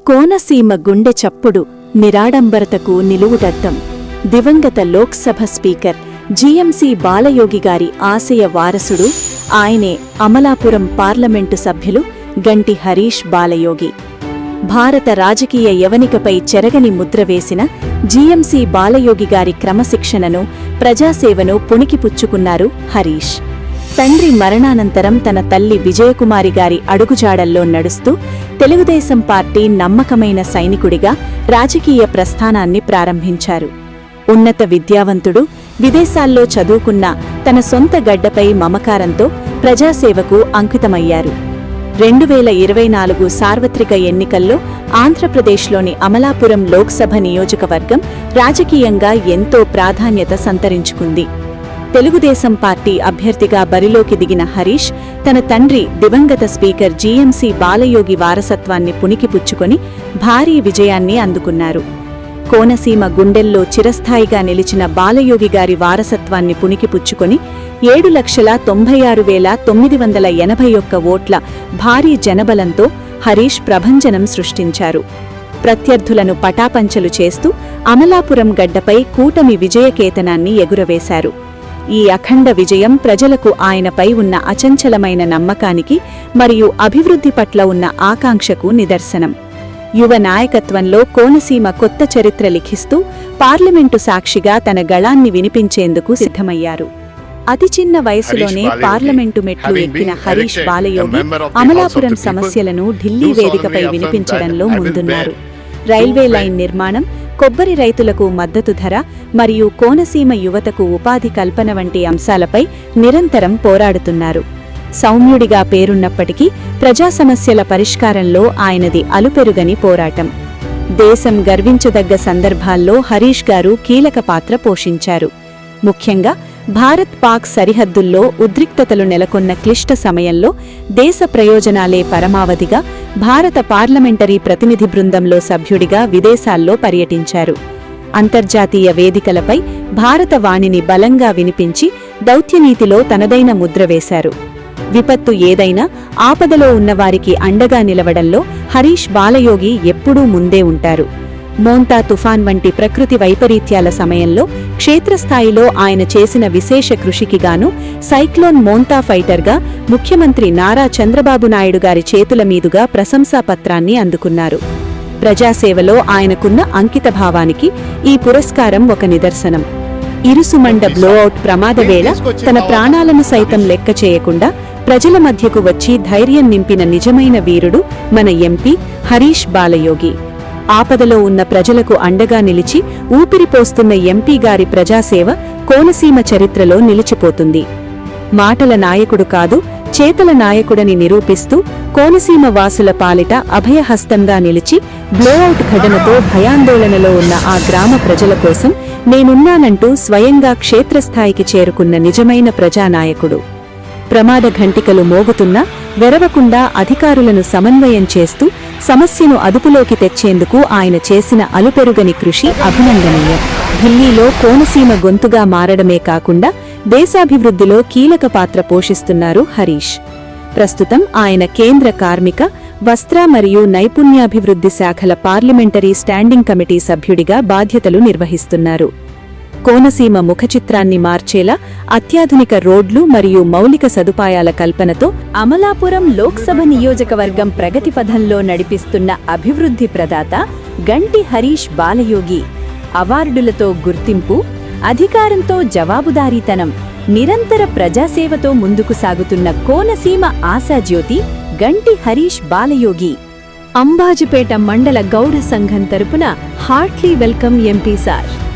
కోనసీమ గుండె చప్పుడు నిరాడంబరతకు నిలువుటద్దం. దివంగత లోక్సభ స్పీకర్ జీఎంసీ బాలయోగి గారి ఆశయ వారసుడు ఆయనే అమలాపురం పార్లమెంటు సభ్యులు గంటి హరీష్ బాలయోగి. భారత రాజకీయ యవనికపై చెరగని ముద్ర వేసిన జీఎంసీ బాలయోగి గారి క్రమశిక్షణను, ప్రజాసేవను పుణికిపుచ్చుకున్నారు హరీష్. తండ్రి మరణానంతరం తన తల్లి విజయకుమారి గారి అడుగుజాడల్లో నడుస్తూ తెలుగుదేశం పార్టీ నమ్మకమైన సైనికుడిగా రాజకీయ ప్రస్థానాన్ని ప్రారంభించారు. ఉన్నత విద్యావంతుడు, విదేశాల్లో చదువుకున్న తన సొంత గడ్డపై మమకారంతో ప్రజాసేవకు అంకితమయ్యారు. 2024 సార్వత్రిక ఎన్నికల్లో ఆంధ్రప్రదేశ్లోని అమలాపురం లోక్సభ నియోజకవర్గం రాజకీయంగా ఎంతో ప్రాధాన్యత సంతరించుకుంది. తెలుగుదేశం పార్టీ అభ్యర్థిగా బరిలోకి దిగిన హరీష్ తన తండ్రి దివంగత స్పీకర్ జీఎంసీ బాలయోగి వారసత్వాన్ని పుణికిపుచ్చుకొని భారీ విజయాన్ని అందుకున్నారు. కోనసీమ గుండెల్లో చిరస్థాయిగా నిలిచిన బాలయోగి గారి వారసత్వాన్ని పుణికిపుచ్చుకొని 7,96,981 ఓట్ల భారీ జనబలంతో హరీష్ ప్రభంజనం సృష్టించారు. ప్రత్యర్థులను పటాపంచలు చేస్తూ అమలాపురం గడ్డపై కూటమి విజయకేతనాన్ని ఎగురవేశారు. ఈ అఖండ విజయం ప్రజలకు ఆయనపై ఉన్న అచంచలమైన నమ్మకానికి మరియు అభివృద్ధి పట్ల ఉన్న ఆకాంక్షకు నిదర్శనం. యువ నాయకత్వంలో కోనసీమ కొత్త చరిత్ర లిఖిస్తూ పార్లమెంటు సాక్షిగా తన గళాన్ని వినిపించేందుకు సిద్ధమయ్యారు. అతి చిన్న వయసులోనే పార్లమెంటు మెట్లు ఎక్కిన హరీష్ బాలయోగి అమలాపురం సమస్యలను ఢిల్లీ వేదికపై వినిపించడంలో ముందున్నారు. రైల్వే లైన్ నిర్మాణం, కొబ్బరి రైతులకు మద్దతు ధర మరియు కోనసీమ యువతకు ఉపాధి కల్పన వంటి అంశాలపై నిరంతరం పోరాడుతున్నారు. సౌమ్యుడిగా పేరున్నప్పటికీ ప్రజా సమస్యల పరిష్కారంలో ఆయనది అలుపెరుగని పోరాటం. దేశం గర్వించదగ్గ సందర్భాల్లో హరీష్ గారు కీలక పాత్ర పోషించారు. ముఖ్యంగా భారత్-పాక్ సరిహద్దుల్లో ఉద్రిక్తతలు నెలకొన్న క్లిష్ట సమయంలో దేశ ప్రయోజనాలే పరమావధిగా భారత పార్లమెంటరీ ప్రతినిధి బృందంలో సభ్యుడిగా విదేశాల్లో పర్యటించారు. అంతర్జాతీయ వేదికలపై భారత వాణిని బలంగా వినిపించి దౌత్యనీతిలో తనదైన ముద్ర వేశారు. విపత్తు ఏదైనా ఆపదలో ఉన్నవారికి అండగా నిలవడంలో హరీష్ బాలయోగి ఎప్పుడూ ముందే ఉంటారు. మోంతా తుఫాన్ వంటి ప్రకృతి వైపరీత్యాల సమయంలో క్షేత్రస్థాయిలో ఆయన చేసిన విశేష కృషికిగాను సైక్లోన్ మోంతా ఫైటర్గా ముఖ్యమంత్రి నారా చంద్రబాబు నాయుడు గారి చేతుల మీదుగా ప్రశంసాపత్రాన్ని అందుకున్నారు. ప్రజాసేవలో ఆయనకున్న అంకితభావానికి ఈ పురస్కారం ఒక నిదర్శనం. ఇరుసుమండ బ్లోఅవుట్ ప్రమాదవేళ తన ప్రాణాలను సైతం లెక్క చేయకుండా ప్రజల మధ్యకు వచ్చి ధైర్యం నింపిన నిజమైన వీరుడు మన ఎంపీ హరీష్ బాలయోగి. ఆపదలో ఉన్న ప్రజలకు అండగా నిలిచి ఊపిరిపోస్తున్న ఎంపీ గారి ప్రజాసేవ కోనసీమ చరిత్రలో నిలిచిపోతుంది. మాటల నాయకుడు కాదు, చేతల నాయకుడని నిరూపిస్తూ కోనసీమ వాసుల పాలిట అభయహస్తంగా నిలిచి బ్లోఅవుట్ ఘటనతో భయాందోళనలో ఉన్న ఆ గ్రామ ప్రజల కోసం నేనున్నానంటూ స్వయంగా క్షేత్రస్థాయికి చేరుకున్న నిజమైన ప్రజానాయకుడు. ప్రమాద ఘంటికలు మోగుతున్నా వెరవకుండా అధికారులను సమన్వయం చేస్తూ సమస్యను అదుపులోకి తెచ్చేందుకు ఆయన చేసిన అలుపెరుగని కృషి అభినందనీయం. ఢిల్లీలో కోనసీమ గొంతుగా మారడమే కాకుండా దేశాభివృద్ధిలో కీలక పాత్ర పోషిస్తున్నారు హరీష్. ప్రస్తుతం ఆయన కేంద్ర కార్మిక, వస్త్ర మరియు నైపుణ్యాభివృద్ధి శాఖల పార్లమెంటరీ స్టాండింగ్ కమిటీ సభ్యుడిగా బాధ్యతలు నిర్వహిస్తున్నారు. కోనసీమ ముఖచిత్రాన్ని మార్చేలా అత్యాధునిక రోడ్లు మరియు మౌలిక సదుపాయాల కల్పనతో అమలాపురం లోక్సభ నియోజకవర్గం ప్రగతి పథంలో నడిపిస్తున్న అభివృద్ధి ప్రదాత గంటి హరీష్ బాలయోగి. అవార్డులతో గుర్తింపు, అధికారంతో జవాబుదారీతనం, నిరంతర ప్రజాసేవతో ముందుకు సాగుతున్న కోనసీమ ఆశాజ్యోతి గంటి హరీష్ బాలయోగి. అంబాజీపేట మండల గౌడ సంఘం తరపున హార్ట్లీ వెల్కమ్ ఎంపీ సార్.